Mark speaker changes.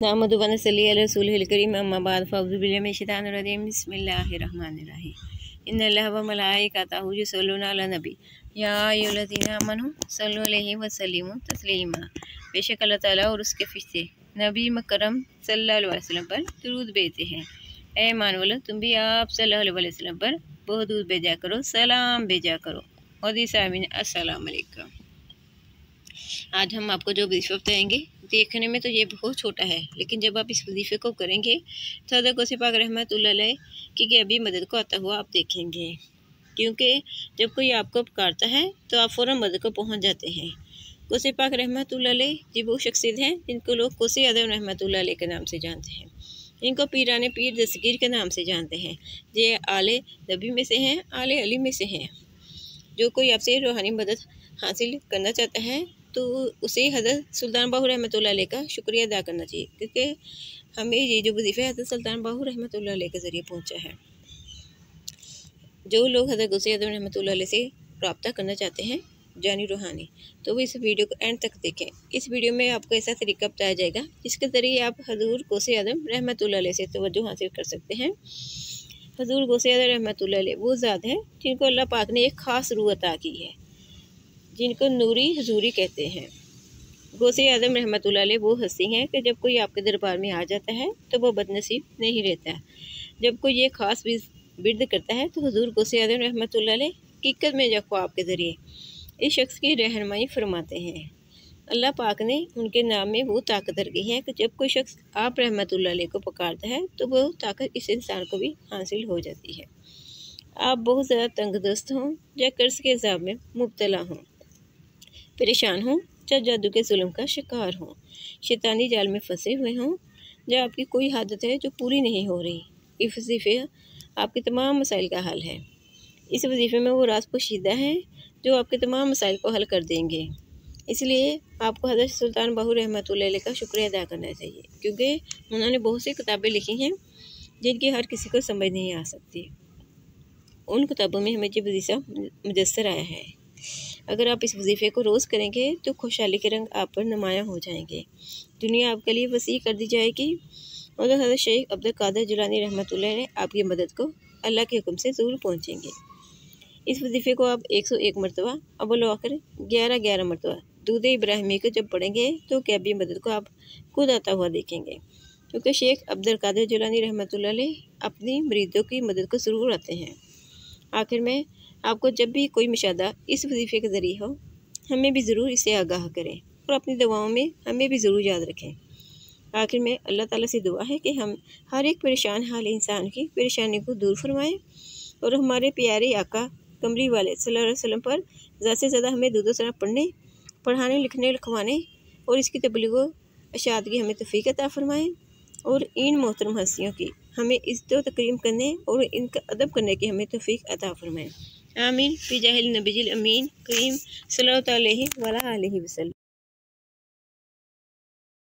Speaker 1: नहमदुहु व नसल्ली अला रसूलिहिल करीम अम्मा बाद फ़अऊज़ु बिल्लाहि मिनश शैतानिर रजीम बिस्मिल्लाहिर रहमानिर रहीम इन्नल्लाहा व मलाइकतहु युसल्लूना अलन नबी या अय्युहल्लज़ीना आमनू सल्लु अलैहि व सल्लिमू तस्लीमा। बेशक अल्लाह ताला और उसके फरिश्ते नबी मुकर्रम सल्लल्लाहु अलैहि वसल्लम पर दुरूद भेजते हैं। ऐ ईमान वालों, तुम भी आप सल्लल्लाहु अलैहि वसल्लम पर बहुत दुरूद भेजा करो, सलाम भेजा करो। और सामीन अस्सलाम वालेकुम। आज हम आपको जो वजीफ़ा बताएंगे, देखने में तो ये बहुत छोटा है, लेकिन जब आप इस वजीफ़े को करेंगे तो हज़रत गौसे पाक रहमतुल्लाह अलैह की अभी मदद को आता हुआ आप देखेंगे। क्योंकि जब कोई आपको पुकारता है तो आप फ़ौरन मदद को पहुंच जाते हैं। गौसे पाक रहमतुल्लाह अलैह जी वो शख्सियत हैं जिनको लोग गौसे आज़म रहमतुल्लाह अलैह के नाम से जानते हैं। इनको पीराने पीर दस्तगीर के नाम से जानते हैं। ये आले नबी में से हैं, आले अली में से हैं। जो कोई आपसे रूहानी मदद हासिल करना चाहता है तो उसे हज़रत सुल्तान बाहू रहमतुल्लाह अलैह का शुक्रिया अदा करना चाहिए, क्योंकि हमें ये जो वजीफ़ा है हज़रत सुल्तान बाहू रहमतुल्लाह अलैह के ज़रिए पहुंचा है। जो लोग हज़रत गौसे आज़म रहमतुल्लाह अलैह से रब्ता करना चाहते हैं जानी रूहानी, तो वो इस वीडियो को एंड तक देखें। इस वीडियो में आपको ऐसा तरीका बताया जाएगा जिसके ज़रिए आप हज़ूर गौसे आज़म रहमतुल्लाह अलैह से तवज्जो हासिल कर सकते हैं। हज़ूर गौसे आज़म रहमतुल्लाह अलैह वो ज़ात हैं जिनको अल्लाह पाक ने एक ख़ास रूह अता की है, जिनको नूरी हुजूरी कहते हैं। गौसे आज़म रहमतुल्लाह अलैह वो हस्ती हैं कि जब कोई आपके दरबार में आ जाता है तो वो बदनसीब नहीं रहता। जब कोई ये ख़ास बिरद करता है तो हुजूर गौसे आज़म रहमतुल्लाह अलैह हकीकत में जब आपके ज़रिए इस शख्स की रहनुमाई फरमाते हैं। अल्लाह पाक ने उनके नाम में वो ताकत रखी है कि जब कोई शख्स आप रहमतुल्लाह अलैह को पुकारता है तो वो ताकत इस इंसान को भी हासिल हो जाती है। आप बहुत ज़्यादा तंगदस्त हों या कर्ज के अज़ाब में मुब्तला हों, परेशान हों, या जादू के जुल्म का शिकार हों, शैतानी जाल में फंसे हुए हों, या आपकी कोई आदत है जो पूरी नहीं हो रही, ये वजीफ़े आपके तमाम मसाइल का हल है। इस वजीफ़े में वो राज पोशीदा हैं जो आपके तमाम मसाइल को हल कर देंगे। इसलिए आपको हज़रत सुल्तान बाहू रहमतुल्लाह अलैह का शुक्रिया अदा करना चाहिए, क्योंकि उन्होंने बहुत सी किताबें लिखी हैं जिनकी हर किसी को समझ नहीं आ सकती। उन किताबों में हमें जो वजीफ़ा मुयस्सर आया है, अगर आप इस वजीफ़े को रोज़ करेंगे तो खुशहाली के रंग आप पर नुमायाँ हो जाएंगे। दुनिया आपके लिए वसी कर दी जाएगी और हज़रत शेख अब्दुल कादिर जिलानी रहमतुल्लाह अलैह आपकी मदद को अल्लाह के हुक्म से ज़रूर पहुँचेंगे। इस वजीफ़े को आप 101 मरतबा अव्वल व आखिर 11-11 मरतबा दूध इब्राहिमी को जब पढ़ेंगे तो कैबी मदद को आप खुद आता हुआ देखेंगे, क्योंकि शेख अब्दुल कादिर जिलानी रहमतुल्लाह अलैह अपनी मरीदों की मदद को ज़रूर आते हैं। आखिर में आपको जब भी कोई मुशाहदा इस वजीफ़े के ज़रिए हो, हमें भी ज़रूर इसे आगाह करें और अपनी दुआओं में हमें भी ज़रूर याद रखें। आखिर में अल्लाह ताला से दुआ है कि हम हर एक परेशान हाल इंसान की परेशानी को दूर फरमाएँ और हमारे प्यारे आका कमली वाले सल्लल्लाहु अलैहि वसल्लम पर ज़्यादा से ज़्यादा हमें दूध सलाम पढ़ने, पढ़ाने, लिखने, लिखवाने और इसकी तबलीग व इशाअत की हमें तौफीक अता फरमाएँ और इन मोहतरम हस्तियों की हमें इज़्ज़त व तकरीम करने और इनका अदब करने की हमें तौफीक अता फरमाएँ। आमीन फ़ी जाहिल नबीजिल अमीन करीम सल्लल्लाहु अलैहि वसल्लम।